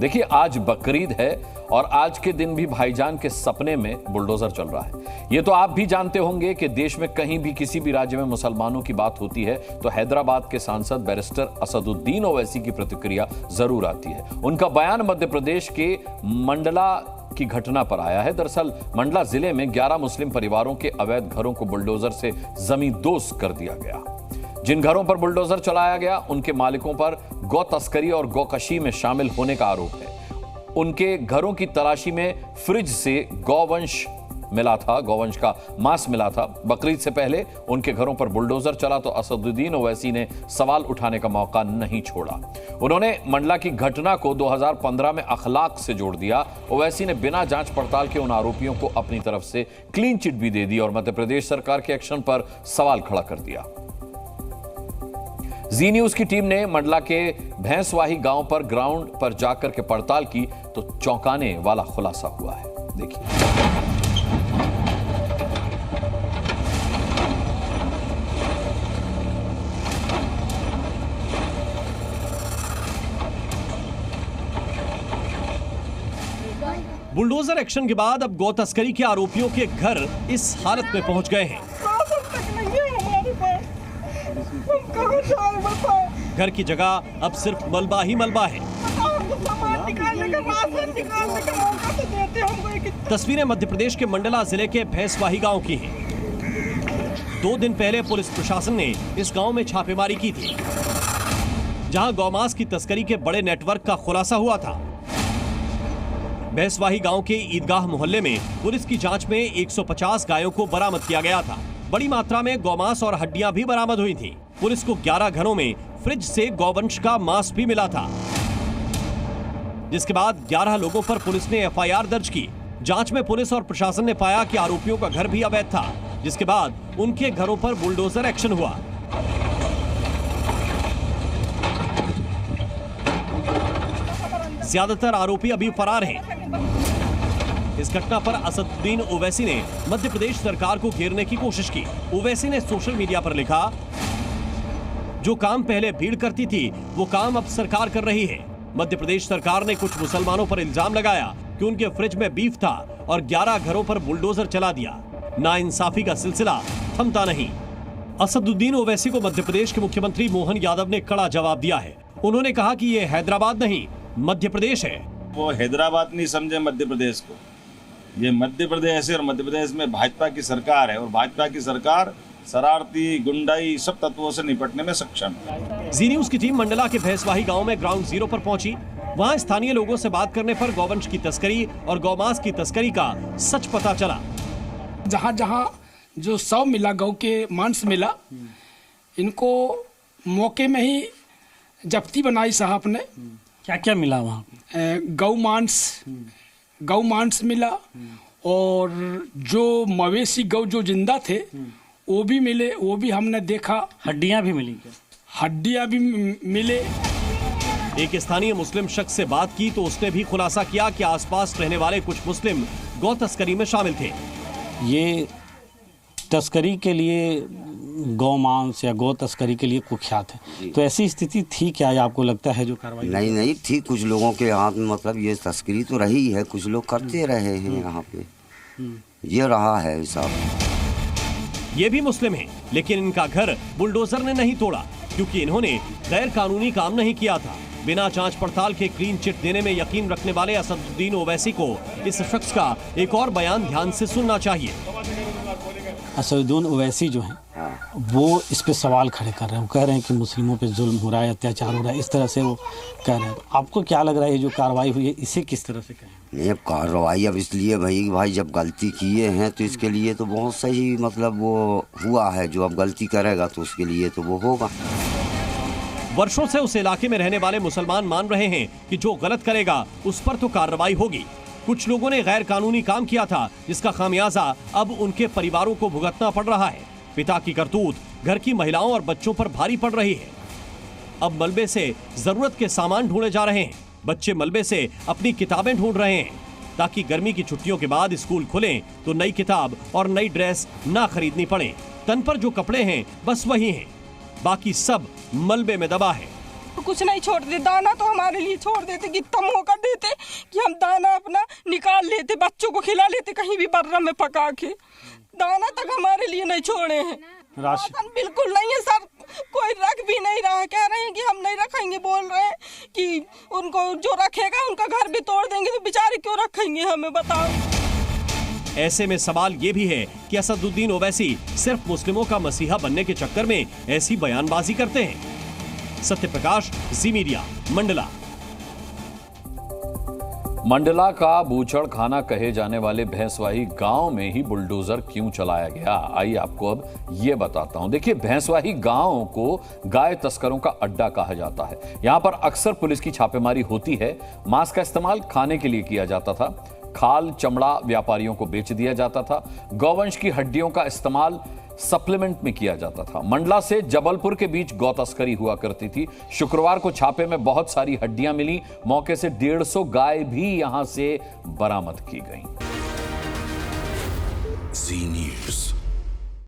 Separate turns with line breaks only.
देखिए, आज बकरीद है और आज के दिन भी भाईजान के सपने में बुलडोजर चल रहा है। ये तो आप भी जानते होंगे कि देश में कहीं भी किसी भी राज्य में मुसलमानों की बात होती है तो हैदराबाद के सांसद बैरिस्टर असदुद्दीन ओवैसी की प्रतिक्रिया जरूर आती है। उनका बयान मध्य प्रदेश के मंडला की घटना पर आया है। दरअसल मंडला जिले में 11 मुस्लिम परिवारों के अवैध घरों को बुलडोजर से जमींदोज कर दिया गया। जिन घरों पर बुलडोजर चलाया गया उनके मालिकों पर गौ तस्करी और गौकशी में शामिल होने का आरोप है। उनके घरों की तलाशी में फ्रिज से गौवंश मिला था, गौवंश का मांस मिला था। बकरीद से पहले उनके घरों पर बुलडोजर चला तो असदुद्दीन ओवैसी ने सवाल उठाने का मौका नहीं छोड़ा। उन्होंने मंडला की घटना को 2015 में अखलाक से जोड़ दिया। ओवैसी ने बिना जांच पड़ताल के उन आरोपियों को अपनी तरफ से क्लीन चिट भी दे दी और मध्य प्रदेश सरकार के एक्शन पर सवाल खड़ा कर दिया। जी न्यूज की टीम ने मंडला के भैंसवाही गांव पर ग्राउंड पर जाकर के पड़ताल की तो चौंकाने वाला खुलासा हुआ है। देखिए,
बुलडोजर एक्शन के बाद अब गौ तस्करी के आरोपियों के घर इस हालत में पहुंच गए हैं। घर की जगह अब सिर्फ मलबा ही मलबा है। तस्वीरें मध्य प्रदेश के मंडला जिले के भैंसवाही गांव की हैं। 2 दिन पहले पुलिस प्रशासन ने इस गांव में छापेमारी की थी, जहां गौमांस की तस्करी के बड़े नेटवर्क का खुलासा हुआ था। भैंसवाही गांव के ईदगाह मोहल्ले में पुलिस की जांच में 150 गायों को बरामद किया गया था। बड़ी मात्रा में गौमांस और हड्डियां भी बरामद हुई थी। पुलिस को 11 घरों में फ्रिज से गौवंश का मांस भी मिला था, जिसके बाद 11 लोगों पर पुलिस ने एफआईआर दर्ज की। जांच में पुलिस और प्रशासन ने पाया कि आरोपियों का घर भी अवैध था, जिसके बाद उनके घरों पर बुलडोजर एक्शन हुआ। ज्यादातर आरोपी अभी फरार हैं। इस घटना पर असदुद्दीन ओवैसी ने मध्य प्रदेश सरकार को घेरने की कोशिश की। ओवैसी ने सोशल मीडिया पर लिखा, जो काम पहले भीड़ करती थी वो काम अब सरकार कर रही है। मध्य प्रदेश सरकार ने कुछ मुसलमानों पर इल्जाम लगाया कि उनके फ्रिज में बीफ था और 11 घरों पर बुलडोजर चला दिया। नाइंसाफी का सिलसिला थमता नहीं। असदुद्दीन ओवैसी को मध्य प्रदेश के मुख्यमंत्री मोहन यादव ने कड़ा जवाब दिया है। उन्होंने कहा कि ये हैदराबाद नहीं, मध्य प्रदेश है।
वो हैदराबाद नहीं समझे मध्य प्रदेश को, ये मध्य प्रदेश है और मध्य प्रदेश में भाजपा की सरकार है और भाजपा की सरकार शरारती, गुंडाई सब तत्वों से निपटने में सक्षम है।
जी न्यूज की टीम मंडला के भैंसवाही गांव में ग्राउंड जीरो पर पहुंची। वहां स्थानीय लोगों से बात करने पर गौवंश की तस्करी और गौमांस की तस्करी का सच पता चला।
जहाँ जहाँ जो शव मिला, गौ के मांस मिला, इनको मौके में ही जब्ती बनाई साहब ने।
क्या क्या मिला वहाँ?
गौ मांस मिला और जो मवेशी गौ जो जिंदा थे वो भी मिले, वो भी हमने देखा।
हड्डियाँ भी मिली क्या?
हड्डियाँ भी मिले।
एक स्थानीय मुस्लिम शख्स से बात की तो उसने भी खुलासा किया कि आसपास रहने वाले कुछ मुस्लिम गौ तस्करी में शामिल थे।
ये तस्करी के लिए, गौ मांस या गौ तस्करी के लिए कुख्यात है, तो ऐसी स्थिति थी क्या, या आपको लगता है जो कार्रवाई?
नहीं थी। कुछ लोगों के हाथ में मतलब ये तस्करी तो रही है, कुछ लोग करते रहे हैं यहाँ पे, ये रहा है हिसाब।
ये भी मुस्लिम हैं, लेकिन इनका घर बुलडोजर ने नहीं तोड़ा क्योंकि इन्होंने गैर कानूनी काम नहीं किया था। बिना जांच पड़ताल के क्लीन चिट देने में यकीन रखने वाले असदुद्दीन ओवैसी को इस शख्स का एक और बयान ध्यान से सुनना चाहिए।
असदुद्दीन ओवैसी जो हैं वो इस पे सवाल खड़े कर रहे हैं। वो कह रहे हैं कि मुस्लिमों पे जुल्म हो रहा है, अत्याचार हो रहा है, इस तरह से वो कह रहे हैं। आपको क्या लग रहा है ये जो कार्रवाई हुई है इसे किस तरह से कहें?
नहीं, अब कार्रवाई अब इसलिए भाई जब गलती किए हैं तो इसके लिए तो बहुत सही मतलब वो हुआ है। जो अब गलती करेगा तो उसके लिए तो वो होगा।
वर्षों से उस इलाके में रहने वाले मुसलमान मान रहे हैं कि जो गलत करेगा उस पर तो कार्रवाई होगी। कुछ लोगों ने गैर कानूनी काम किया था, जिसका खामियाजा अब उनके परिवारों को भुगतना पड़ रहा है। पिता की करतूत घर की महिलाओं और बच्चों पर भारी पड़ रही है। अब मलबे से जरूरत के सामान ढूंढे जा रहे हैं। बच्चे मलबे से अपनी किताबें ढूंढ रहे हैं ताकि गर्मी की छुट्टियों के बाद स्कूल खुलें तो नई किताब और नई ड्रेस ना खरीदनी पड़े। तन पर जो कपड़े हैं बस वही हैं, बाकी सब मलबे में दबा है।
कुछ नहीं छोड़ते, दाना तो हमारे लिए छोड़ देते कि इतना मौका देते कि हम दाना अपना निकाल लेते, बच्चों को खिला लेते कहीं भी बर्रा में पका के। दाना तक हमारे लिए नहीं छोड़े हैं। राशन बिल्कुल नहीं है सर, कोई रख भी नहीं रहा। कह रहे हैं कि हम नहीं रखेंगे, बोल रहे हैं कि उनको जो रखेगा उनका घर भी तोड़ देंगे, तो बेचारे क्यों रखेंगे हमें, बताओ।
ऐसे में सवाल ये भी है कि असदुद्दीन ओवैसी सिर्फ मुस्लिमों का मसीहा बनने के चक्कर में ऐसी बयानबाजी करते हैं। सत्यप्रकाश, जी मीडिया, मंडला।
मंडला का बूचड़ खाना कहे जाने वाले भैंसवाही गांव में ही बुलडोजर क्यों चलाया गया, आइए आपको अब ये बताता हूं। देखिए, भैंसवाही गांव को गाय तस्करों का अड्डा कहा जाता है। यहां पर अक्सर पुलिस की छापेमारी होती है। मांस का इस्तेमाल खाने के लिए किया जाता था, खाल चमड़ा व्यापारियों को बेच दिया जाता था, गौवंश की हड्डियों का इस्तेमाल सप्लीमेंट में किया जाता था। मंडला से जबलपुर के बीच गौ तस्करी हुआ करती थी। शुक्रवार को छापे में बहुत सारी हड्डियां मिली। मौके से 150 गाय भी यहां से बरामद की गई।
जी न्यूज़।